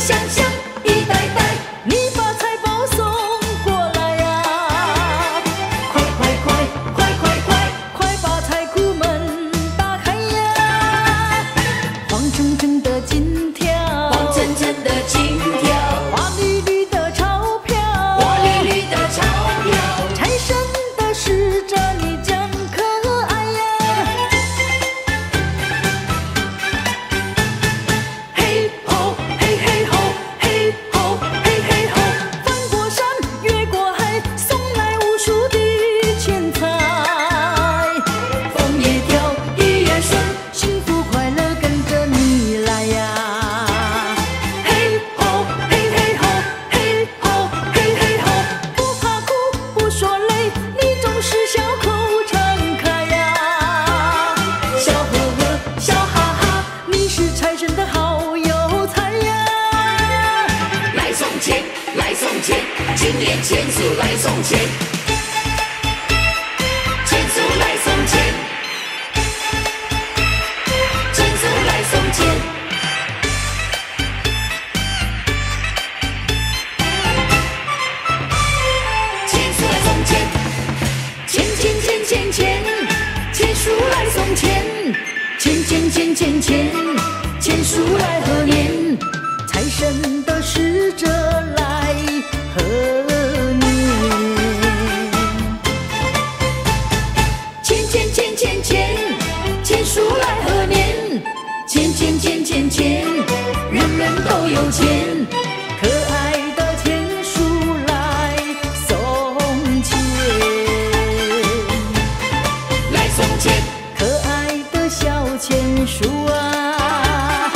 箱箱，一袋袋，你把财宝送过来呀！快快快快快快，快把财库门打开呀！黄澄澄的金条，黄澄澄的金条，花绿绿的钞票，花绿绿的钞票，财神的使者你真可爱呀！嘿吼嘿嘿吼，嘿吼嘿嘿吼，翻过山越过海，送来无数的钱财。风也跳，雨也顺，幸福快乐跟着你来呀！嘿吼嘿嘿吼，嘿吼嘿嘿吼，不怕苦不说累，你总是笑口常开呀！笑呵呵笑哈哈，你是财神的好有才呀！来送钱，来送钱，今年钱数来送钱，钱数来送钱，钱数来送钱。钱数来送钱，钱钱钱钱钱，钱数来送钱，钱钱钱钱钱，钱数来贺年，财神的使者来贺年。钱钱钱钱钱，钱数来贺年，钱钱钱钱钱，人人都有钱，可爱的钱数来送钱。来送钱，可爱的小钱树啊，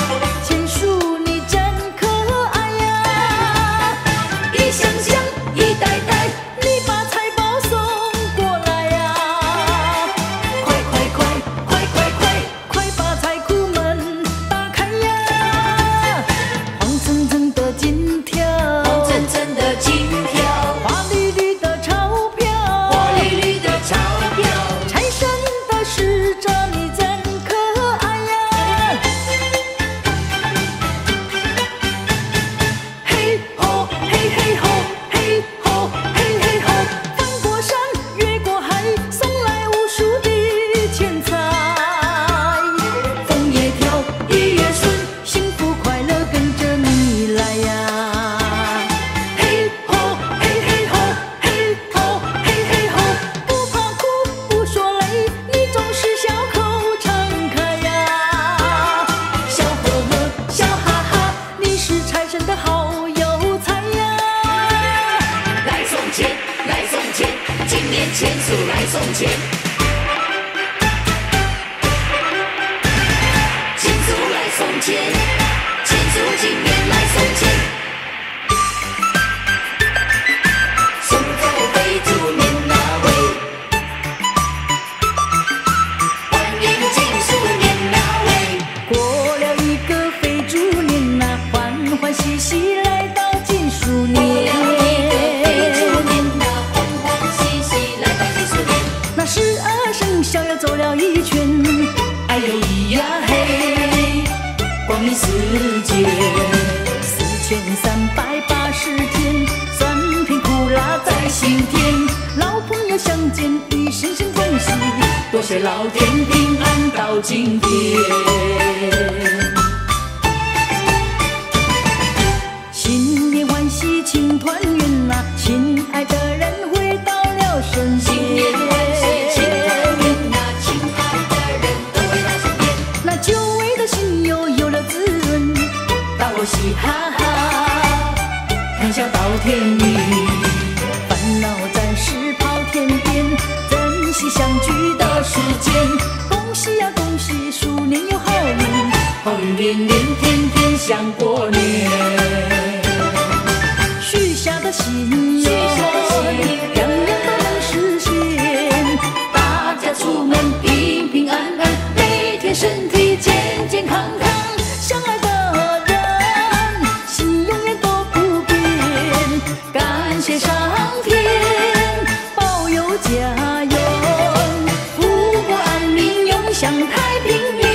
钱树你真可爱呀！一箱箱，一袋袋，你把财宝送过来呀！快快快快快快，快把财库门打开呀！黄澄澄的金条，黄澄澄的金条，花绿绿的钞票，花绿绿的钞票，财神的使者你真可爱呀！嘿吼嘿嘿吼，嘿吼嘿嘿吼，翻过山越过海，送来无数的钱财。风也跳，雨也顺，幸福快乐跟着你来呀！嘿吼嘿嘿吼，嘿吼嘿嘿吼，不怕苦不说累，你总是笑口常开呀！笑呵呵笑哈哈，你是财神的好有才呀！来送钱，来送钱，今年钱数来送钱，钱数来送钱，钱数今年来送钱，送走肥猪年那位，欢迎金鼠年那位，过了一个肥猪年呐，欢欢喜喜来到金鼠年。肥猪年那欢欢喜喜来到金鼠年，那12生肖又走了一圈，哎呦咿呀嘿，光明世界。4380天，酸甜苦辣在心田。老朋友相见，一声声恭喜，多谢老天平安到今天。新年欢喜庆团圆呐，亲爱的人回到了身边。新年欢喜庆团圆呐，亲爱的人都回到身边。那久违的心又有了滋润，大伙嘻哈哈，谈笑到天明。烦恼暂时抛天边，珍惜相聚的时间。恭喜呀恭喜，鼠年有好运，好运连连，天天像过年。许下的心愿，样样都能实现。大家出门平平安安，每天身体健健康康。相爱的人，心永远都不变。感谢上天保佑家园，富国安民，永享太平年。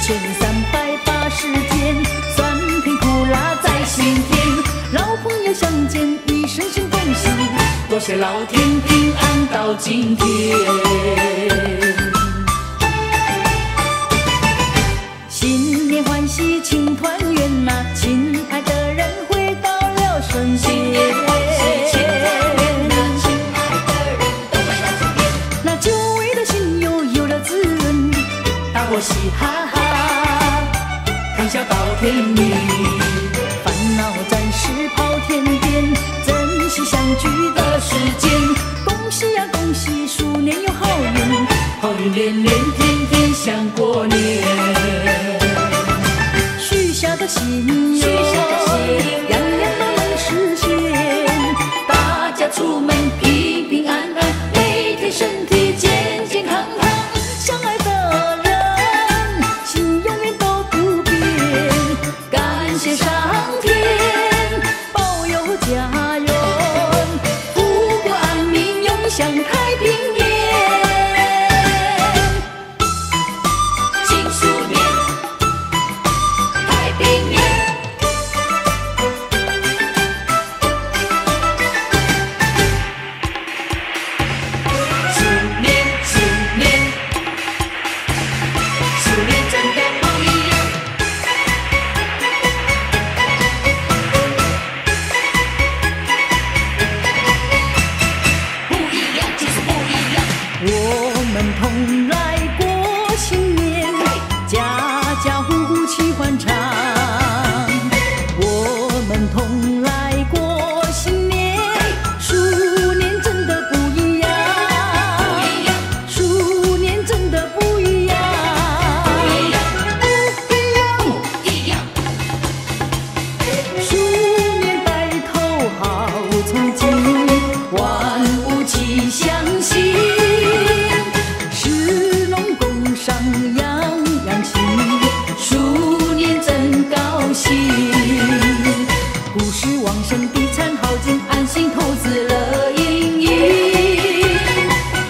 4380天，酸甜苦辣在心田。老朋友相见，一声声恭喜，多谢老天平安到今天。新年欢喜庆团圆呐，亲爱的人回到了身边。那久违的心又有了滋润，大伙嘻哈哈，谈笑到天明。烦恼暂时抛天边，珍惜相聚的时间。恭喜呀恭喜，鼠年有好运，好运连连，天天像过年。许下的心愿，样样都能实现。大家出门平平安安，每天身体健健康康。相爱的人，心永远都不变。感谢上天保佑家园，富国安民，永享太平年。金鼠年，太平年。鼠年，鼠年，鼠年真的不一样。不一样就是不一样。我们同来过新年，家家户户齐欢唱。我们同来过新年，鼠年真的不一样。鼠年真的不一样。不一样。鼠年白头好从今，万物齐祥兴。食农工商样样兴，鼠年真高兴。股市旺盛，地产好景，安心投资乐盈盈。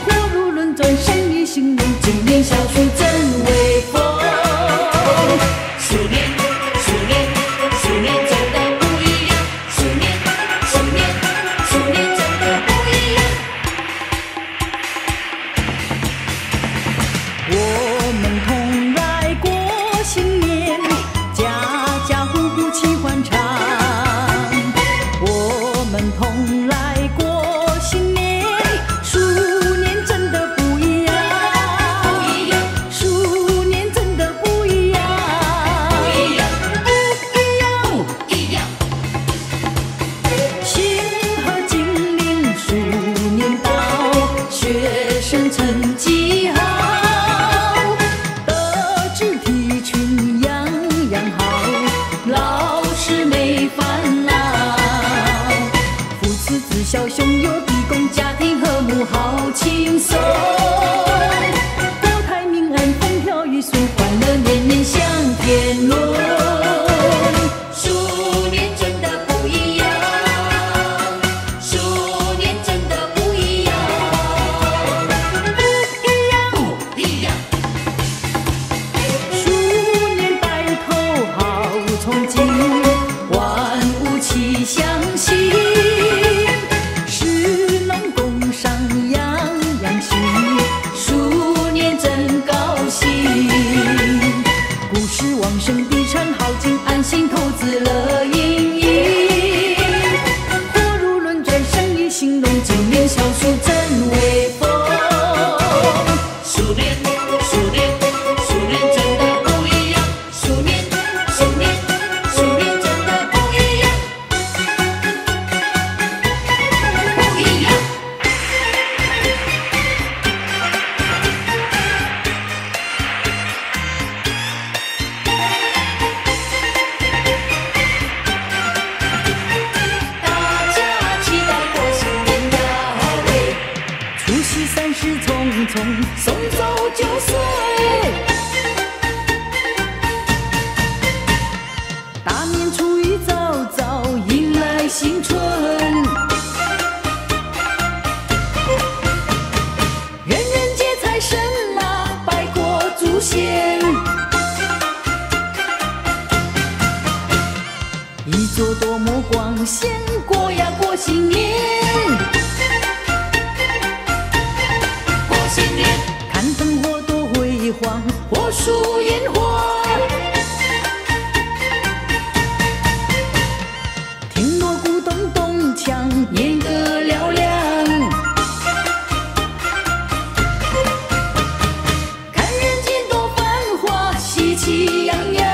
货如轮转，生意兴隆，今年小鼠真威风。鼠年，鼠年，鼠年真的不一样。鼠年，鼠年，鼠年真的不一样。我们同来过新年，家家户户齐欢唱。我们同来过新年，鼠年真的不一样。鼠年真的不一样。不一样。星河精灵鼠年到，学生成绩好，德智体群样样好，老师没烦恼。父慈子孝兄友弟恭，家庭和睦好轻松。国泰民安风调雨顺，欢乐年年享天伦。鼠年真的不一样。鼠年真的不一样。不一样。鼠年白头好从今，万物齐祥兴。食农工商样样兴，鼠年真高兴。股市旺盛，地产好景，安心投资乐盈盈。货如轮转，生意兴隆，今年小鼠真威风。鼠年，鼠年，鼠年真的不一样。鼠年，鼠年，鼠年真的不一样。不一样。大家期待过新年要来，除夕30匆匆，送走9岁。大年初一早早，迎来新春。人人接财神啊，拜过祖先。一座多么光鲜，过呀过新年。过新年，看灯火多辉煌，火树烟花，听锣鼓咚咚锵，年歌嘹亮。看人间多繁华，喜气洋洋。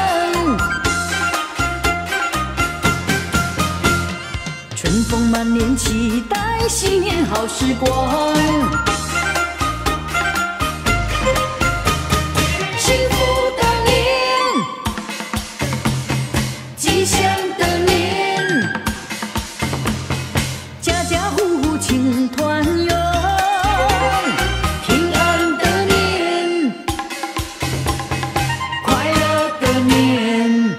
春风满脸，期待新年好时光。幸福的年，吉祥的年，家家户户庆团圆，平安的年，快乐的年，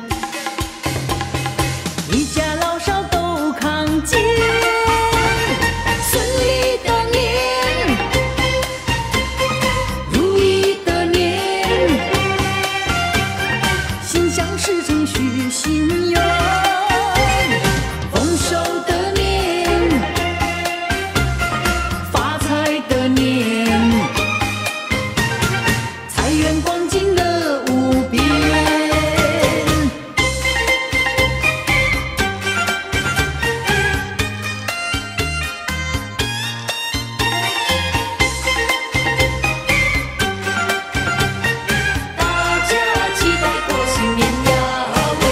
一家老少都康健，顺利的年，如意的年，心想事成许心愿，丰收的年，发财的年，财源广进乐无边。大家期待过新年呀喂，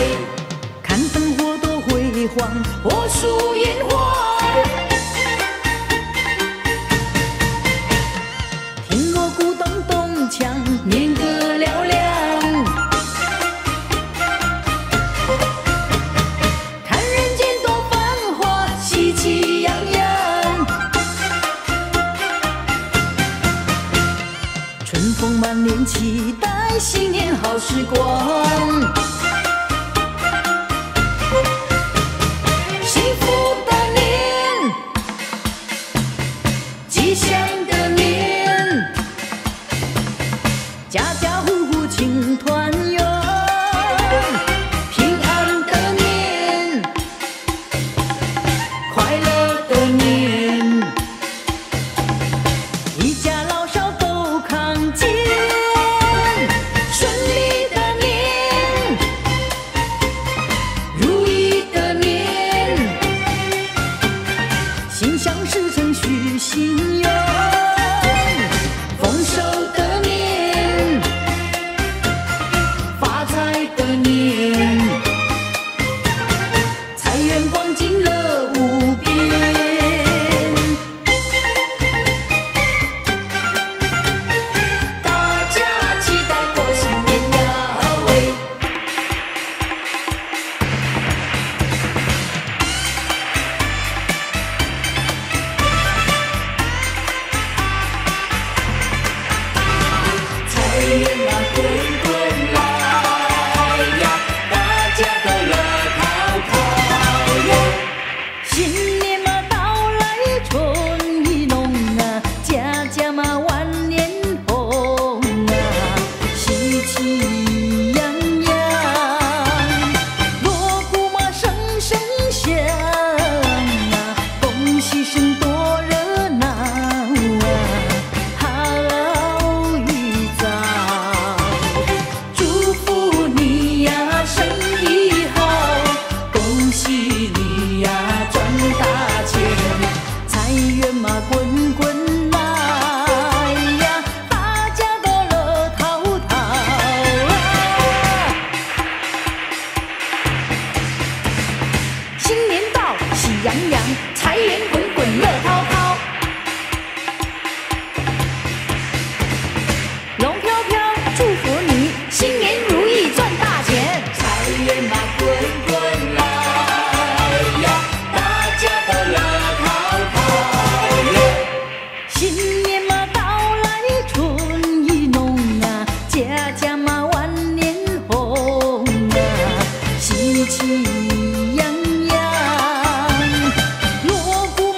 看灯火多辉煌，火树烟花，听锣鼓咚咚锵，年歌嘹亮。看人间多繁华，喜气洋洋，春风满脸，期待新年好时光。幸福的年，吉祥的年，家家户户庆团圆，平安的年，快乐的年，一家老少都康健，顺利的年，如意的年，心想事成许心愿，丰收的年，发财的年，财源广进乐无边。大家期待过新年呀喂，财源啊滚滚来呀，大家都乐淘淘呀。新年嘛到来春意浓啊，家家嘛万年红啊，喜气洋洋，锣鼓嘛声声响啊，恭喜声多热闹啊，好一早，祝福你呀，生意好，恭喜你呀，赚大钱，财源嘛滚滚来呀，大家都乐淘淘啊！新年到，喜洋洋，财源滚滚乐滔滔，龙飘飘祝福你，新年如意赚大钱。财源嘛滚滚来呀，大家都乐淘淘呀。新年嘛到来春意浓啊，家家嘛万年红啊，喜气洋洋，锣鼓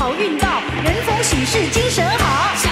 好运到，人逢喜事精神好。